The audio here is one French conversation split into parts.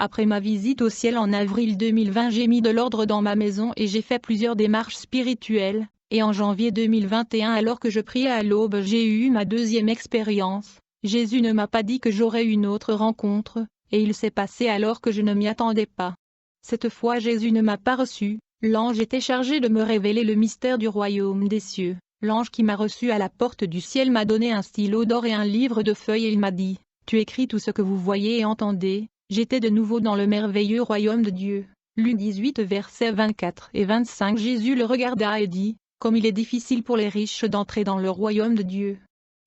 Après ma visite au ciel en avril 2020, j'ai mis de l'ordre dans ma maison et j'ai fait plusieurs démarches spirituelles, et en janvier 2021, alors que je priais à l'aube, j'ai eu ma deuxième expérience. Jésus ne m'a pas dit que j'aurais une autre rencontre, et il s'est passé alors que je ne m'y attendais pas. Cette fois Jésus ne m'a pas reçu, l'ange était chargé de me révéler le mystère du royaume des cieux. L'ange qui m'a reçu à la porte du ciel m'a donné un stylo d'or et un livre de feuilles et il m'a dit, « Tu écris tout ce que vous voyez et entendez ». J'étais de nouveau dans le merveilleux royaume de Dieu. Luc 18 versets 24 et 25. Jésus le regarda et dit, « Comme il est difficile pour les riches d'entrer dans le royaume de Dieu.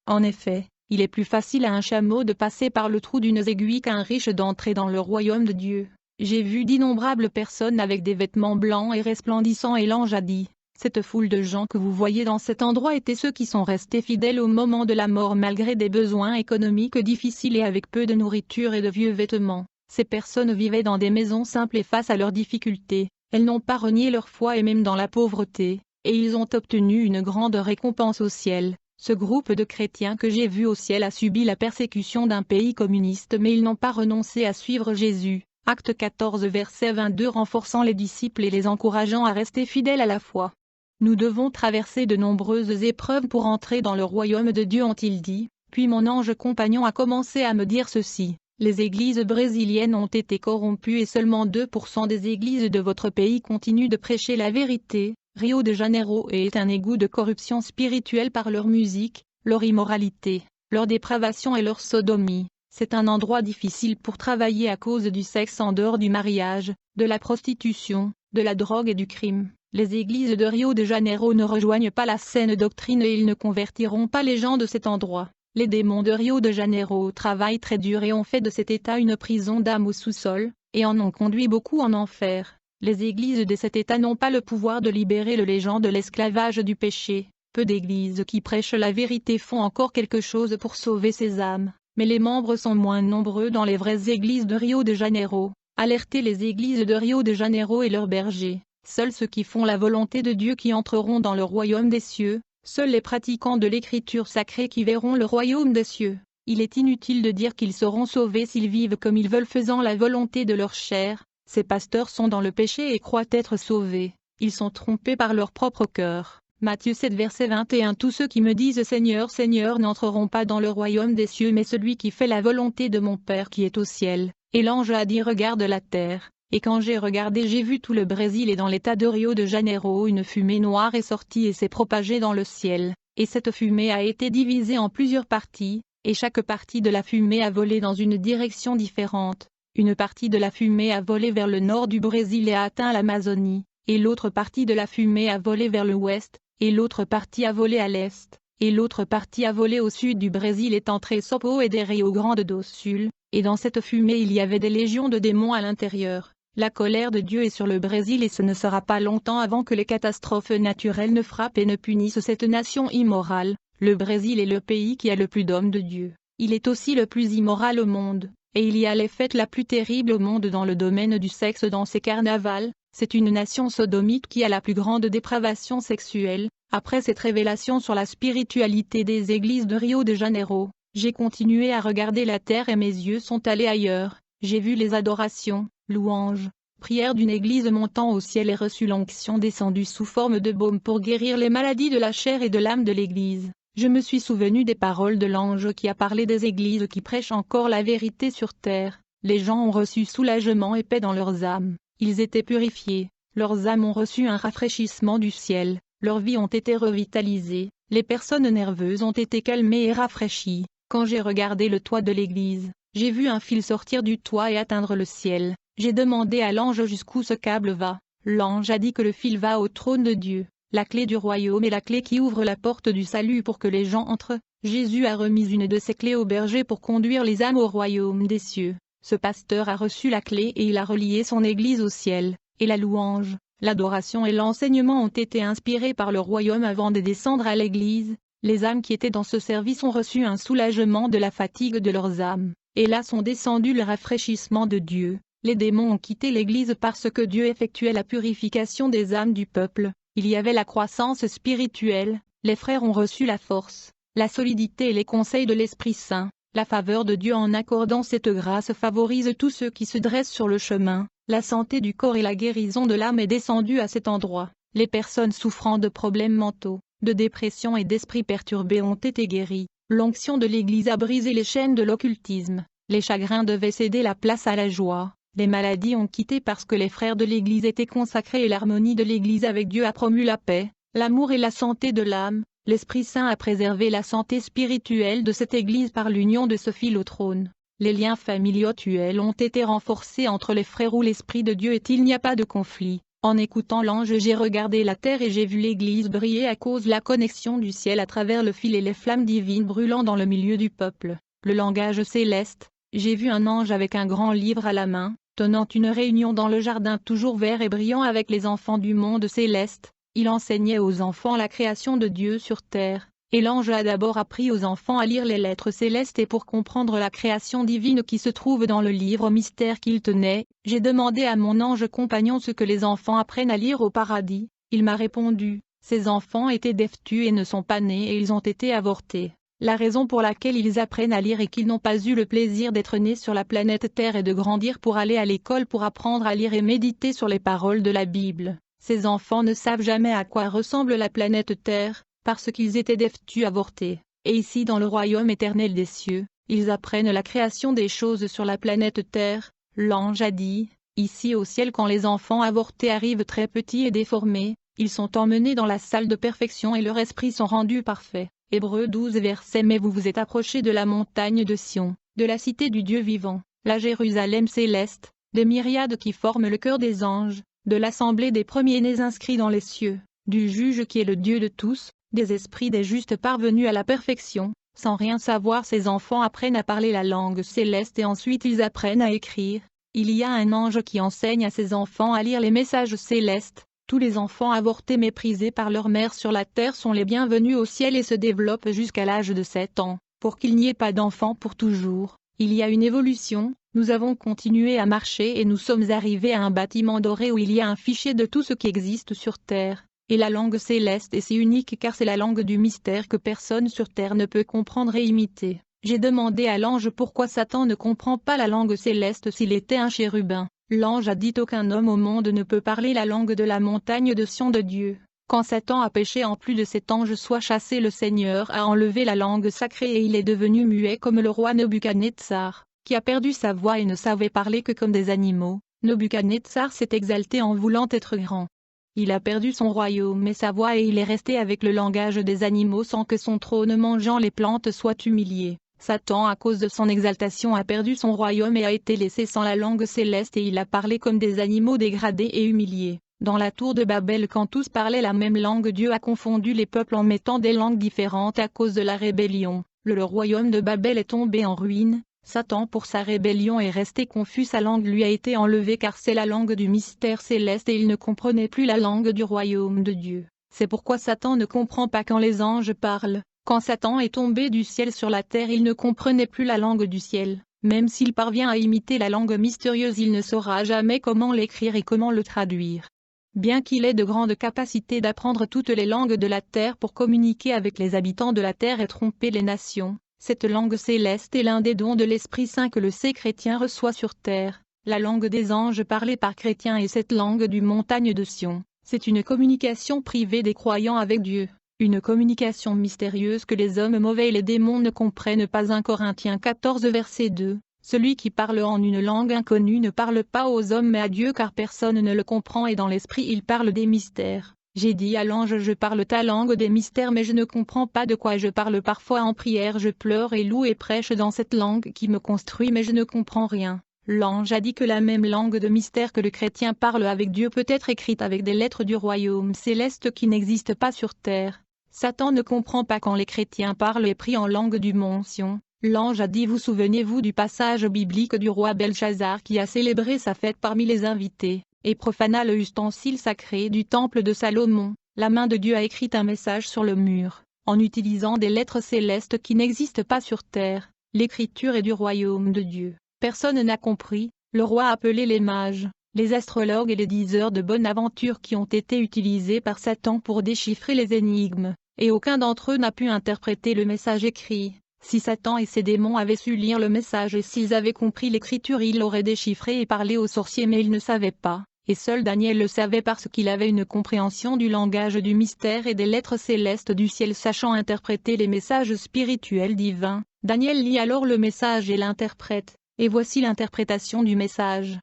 En effet, il est plus facile à un chameau de passer par le trou d'une aiguille qu'à un riche d'entrer dans le royaume de Dieu. » J'ai vu d'innombrables personnes avec des vêtements blancs et resplendissants et l'ange a dit, « Cette foule de gens que vous voyez dans cet endroit étaient ceux qui sont restés fidèles au moment de la mort malgré des besoins économiques difficiles et avec peu de nourriture et de vieux vêtements. Ces personnes vivaient dans des maisons simples et face à leurs difficultés, elles n'ont pas renié leur foi et même dans la pauvreté, et ils ont obtenu une grande récompense au ciel. Ce groupe de chrétiens que j'ai vu au ciel a subi la persécution d'un pays communiste mais ils n'ont pas renoncé à suivre Jésus. Acte 14 verset 22 renforçant les disciples et les encourageant à rester fidèles à la foi. Nous devons traverser de nombreuses épreuves pour entrer dans le royaume de Dieu ont-ils dit, puis mon ange compagnon a commencé à me dire ceci. Les églises brésiliennes ont été corrompues et seulement 2% des églises de votre pays continuent de prêcher la vérité. Rio de Janeiro est un égout de corruption spirituelle par leur musique, leur immoralité, leur dépravation et leur sodomie. C'est un endroit difficile pour travailler à cause du sexe en dehors du mariage, de la prostitution, de la drogue et du crime. Les églises de Rio de Janeiro ne rejoignent pas la saine doctrine et ils ne convertiront pas les gens de cet endroit. Les démons de Rio de Janeiro travaillent très dur et ont fait de cet État une prison d'âmes au sous-sol, et en ont conduit beaucoup en enfer. Les églises de cet État n'ont pas le pouvoir de libérer les gens de l'esclavage du péché. Peu d'églises qui prêchent la vérité font encore quelque chose pour sauver ces âmes, mais les membres sont moins nombreux dans les vraies églises de Rio de Janeiro. Alertez les églises de Rio de Janeiro et leurs bergers. Seuls ceux qui font la volonté de Dieu qui entreront dans le royaume des cieux. Seuls les pratiquants de l'écriture sacrée qui verront le royaume des cieux. Il est inutile de dire qu'ils seront sauvés s'ils vivent comme ils veulent faisant la volonté de leur chair. Ces pasteurs sont dans le péché et croient être sauvés. Ils sont trompés par leur propre cœur. Matthieu 7 verset 21. Tous ceux qui me disent Seigneur, Seigneur n'entreront pas dans le royaume des cieux mais celui qui fait la volonté de mon Père qui est au ciel. Et l'ange a dit regarde la terre. Et quand j'ai regardé j'ai vu tout le Brésil et dans l'état de Rio de Janeiro une fumée noire est sortie et s'est propagée dans le ciel, et cette fumée a été divisée en plusieurs parties, et chaque partie de la fumée a volé dans une direction différente. Une partie de la fumée a volé vers le nord du Brésil et a atteint l'Amazonie, et l'autre partie de la fumée a volé vers l'ouest, et l'autre partie a volé à l'est, et l'autre partie a volé au sud du Brésil et entre São Paulo et des Rio Grande do Sul, et dans cette fumée il y avait des légions de démons à l'intérieur. La colère de Dieu est sur le Brésil et ce ne sera pas longtemps avant que les catastrophes naturelles ne frappent et ne punissent cette nation immorale. Le Brésil est le pays qui a le plus d'hommes de Dieu. Il est aussi le plus immoral au monde, et il y a les fêtes la plus terrible au monde dans le domaine du sexe dans ces carnavals. C'est une nation sodomite qui a la plus grande dépravation sexuelle. Après cette révélation sur la spiritualité des églises de Rio de Janeiro, j'ai continué à regarder la terre et mes yeux sont allés ailleurs. J'ai vu les adorations, louanges, prières d'une église montant au ciel et reçu l'onction descendue sous forme de baume pour guérir les maladies de la chair et de l'âme de l'église. Je me suis souvenu des paroles de l'ange qui a parlé des églises qui prêchent encore la vérité sur terre. Les gens ont reçu soulagement et paix dans leurs âmes. Ils étaient purifiés. Leurs âmes ont reçu un rafraîchissement du ciel. Leurs vies ont été revitalisées. Les personnes nerveuses ont été calmées et rafraîchies. Quand j'ai regardé le toit de l'église, j'ai vu un fil sortir du toit et atteindre le ciel. J'ai demandé à l'ange jusqu'où ce câble va. L'ange a dit que le fil va au trône de Dieu. La clé du royaume est la clé qui ouvre la porte du salut pour que les gens entrent. Jésus a remis une de ses clés au berger pour conduire les âmes au royaume des cieux. Ce pasteur a reçu la clé et il a relié son église au ciel. Et la louange, l'adoration et l'enseignement ont été inspirés par le royaume avant de descendre à l'église. Les âmes qui étaient dans ce service ont reçu un soulagement de la fatigue de leurs âmes. Et là sont descendus le rafraîchissement de Dieu. Les démons ont quitté l'église parce que Dieu effectuait la purification des âmes du peuple. Il y avait la croissance spirituelle, les frères ont reçu la force, la solidité et les conseils de l'Esprit Saint. La faveur de Dieu en accordant cette grâce favorise tous ceux qui se dressent sur le chemin. La santé du corps et la guérison de l'âme est descendue à cet endroit. Les personnes souffrant de problèmes mentaux, de dépression et d'esprits perturbés ont été guéries. L'onction de l'Église a brisé les chaînes de l'occultisme. Les chagrins devaient céder la place à la joie. Les maladies ont quitté parce que les frères de l'Église étaient consacrés et l'harmonie de l'Église avec Dieu a promu la paix, l'amour et la santé de l'âme. L'Esprit Saint a préservé la santé spirituelle de cette Église par l'union de ce fil au trône. Les liens familiaux tuels ont été renforcés entre les frères où l'Esprit de Dieu est, il n'y a pas de conflit. En écoutant l'ange, j'ai regardé la terre et j'ai vu l'Église briller à cause de la connexion du ciel à travers le fil et les flammes divines brûlant dans le milieu du peuple. Le langage céleste, j'ai vu un ange avec un grand livre à la main, tenant une réunion dans le jardin toujours vert et brillant avec les enfants du monde céleste. Il enseignait aux enfants la création de Dieu sur terre, et l'ange a d'abord appris aux enfants à lire les lettres célestes et pour comprendre la création divine qui se trouve dans le livre mystère qu'il tenait, j'ai demandé à mon ange compagnon ce que les enfants apprennent à lire au paradis. Il m'a répondu, ces enfants étaient déftus et ne sont pas nés et ils ont été avortés. La raison pour laquelle ils apprennent à lire est qu'ils n'ont pas eu le plaisir d'être nés sur la planète Terre et de grandir pour aller à l'école pour apprendre à lire et méditer sur les paroles de la Bible. Ces enfants ne savent jamais à quoi ressemble la planète Terre, parce qu'ils étaient déftus avortés. Et ici dans le royaume éternel des cieux, ils apprennent la création des choses sur la planète Terre. L'ange a dit, ici au ciel quand les enfants avortés arrivent très petits et déformés, ils sont emmenés dans la salle de perfection et leurs esprits sont rendus parfaits. Hébreux 12 verset. Mais vous vous êtes approchés de la montagne de Sion, de la cité du Dieu vivant, la Jérusalem céleste, des myriades qui forment le cœur des anges, de l'assemblée des premiers-nés inscrits dans les cieux, du juge qui est le Dieu de tous, des esprits des justes parvenus à la perfection. Sans rien savoir, ces enfants apprennent à parler la langue céleste et ensuite ils apprennent à écrire. Il y a un ange qui enseigne à ses enfants à lire les messages célestes. Tous les enfants avortés méprisés par leur mère sur la terre sont les bienvenus au ciel et se développent jusqu'à l'âge de 7 ans, pour qu'il n'y ait pas d'enfants pour toujours. Il y a une évolution, nous avons continué à marcher et nous sommes arrivés à un bâtiment doré où il y a un fichier de tout ce qui existe sur terre. Et la langue céleste est si unique car c'est la langue du mystère que personne sur terre ne peut comprendre et imiter. J'ai demandé à l'ange pourquoi Satan ne comprend pas la langue céleste s'il était un chérubin. L'ange a dit aucun homme au monde ne peut parler la langue de la montagne de Sion de Dieu. Quand Satan a péché en plus de cet ange soit chassé, le Seigneur a enlevé la langue sacrée et il est devenu muet comme le roi Nebuchadnezzar, qui a perdu sa voix et ne savait parler que comme des animaux. Nebuchadnezzar s'est exalté en voulant être grand. Il a perdu son royaume et sa voix et il est resté avec le langage des animaux sans que son trône mangeant les plantes soit humilié. Satan à cause de son exaltation a perdu son royaume et a été laissé sans la langue céleste et il a parlé comme des animaux dégradés et humiliés. Dans la tour de Babel quand tous parlaient la même langue, Dieu a confondu les peuples en mettant des langues différentes à cause de la rébellion. Le royaume de Babel est tombé en ruine. Satan pour sa rébellion est resté confus, sa langue lui a été enlevée car c'est la langue du mystère céleste et il ne comprenait plus la langue du royaume de Dieu. C'est pourquoi Satan ne comprend pas quand les anges parlent. Quand Satan est tombé du ciel sur la terre, il ne comprenait plus la langue du ciel. Même s'il parvient à imiter la langue mystérieuse, il ne saura jamais comment l'écrire et comment le traduire. Bien qu'il ait de grandes capacités d'apprendre toutes les langues de la terre pour communiquer avec les habitants de la terre et tromper les nations, cette langue céleste est l'un des dons de l'Esprit Saint que le sé chrétien reçoit sur terre. La langue des anges parlée par chrétiens est cette langue du montagne de Sion. C'est une communication privée des croyants avec Dieu. Une communication mystérieuse que les hommes mauvais et les démons ne comprennent pas. 1 Corinthiens 14 verset 2. Celui qui parle en une langue inconnue ne parle pas aux hommes mais à Dieu car personne ne le comprend et dans l'esprit il parle des mystères. J'ai dit à l'ange je parle ta langue des mystères mais je ne comprends pas de quoi je parle. Parfois en prière je pleure et loue et prêche dans cette langue qui me construit mais je ne comprends rien. L'ange a dit que la même langue de mystère que le chrétien parle avec Dieu peut être écrite avec des lettres du royaume céleste qui n'existent pas sur terre. Satan ne comprend pas quand les chrétiens parlent et prient en langue du mont Sion. L'ange a dit vous souvenez-vous du passage biblique du roi Belchazar qui a célébré sa fête parmi les invités, et profana le ustensile sacré du temple de Salomon. La main de Dieu a écrit un message sur le mur, en utilisant des lettres célestes qui n'existent pas sur terre. L'écriture est du royaume de Dieu. Personne n'a compris. Le roi a appelé les mages, les astrologues et les diseurs de bonne aventure qui ont été utilisés par Satan pour déchiffrer les énigmes, et aucun d'entre eux n'a pu interpréter le message écrit. Si Satan et ses démons avaient su lire le message et s'ils avaient compris l'écriture, ils l'auraient déchiffré et parlé aux sorciers, mais ils ne savaient pas, et seul Daniel le savait parce qu'il avait une compréhension du langage du mystère et des lettres célestes du ciel, sachant interpréter les messages spirituels divins. Daniel lit alors le message et l'interprète, et voici l'interprétation du message.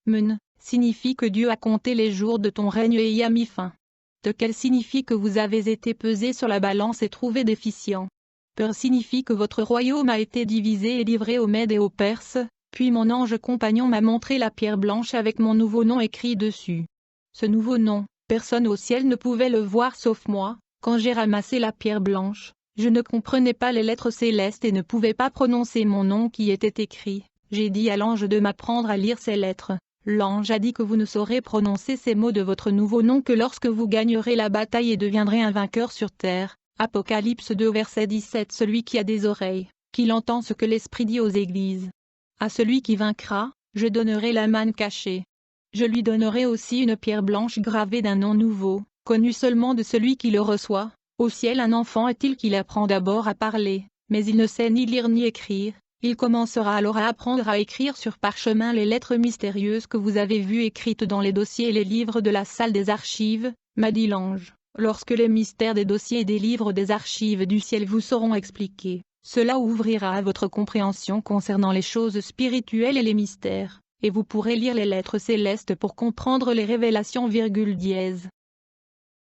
Men signifie que Dieu a compté les jours de ton règne et y a mis fin. Tekel signifie que vous avez été pesé sur la balance et trouvé déficient. Peur signifie que votre royaume a été divisé et livré aux Mèdes et aux Perses, puis mon ange compagnon m'a montré la pierre blanche avec mon nouveau nom écrit dessus. Ce nouveau nom, personne au ciel ne pouvait le voir sauf moi. Quand j'ai ramassé la pierre blanche, je ne comprenais pas les lettres célestes et ne pouvais pas prononcer mon nom qui était écrit. J'ai dit à l'ange de m'apprendre à lire ces lettres. L'ange a dit que vous ne saurez prononcer ces mots de votre nouveau nom que lorsque vous gagnerez la bataille et deviendrez un vainqueur sur terre. Apocalypse 2 verset 17. Celui qui a des oreilles, qu'il entend ce que l'Esprit dit aux églises. À celui qui vaincra, je donnerai la manne cachée. Je lui donnerai aussi une pierre blanche gravée d'un nom nouveau, connu seulement de celui qui le reçoit. Au ciel un enfant est-il qu'il apprend d'abord à parler, mais il ne sait ni lire ni écrire. Il commencera alors à apprendre à écrire sur parchemin les lettres mystérieuses que vous avez vues écrites dans les dossiers et les livres de la salle des archives, m'a dit l'ange. Lorsque les mystères des dossiers et des livres des archives du ciel vous seront expliqués, cela ouvrira à votre compréhension concernant les choses spirituelles et les mystères, et vous pourrez lire les lettres célestes pour comprendre les révélations. Dièse.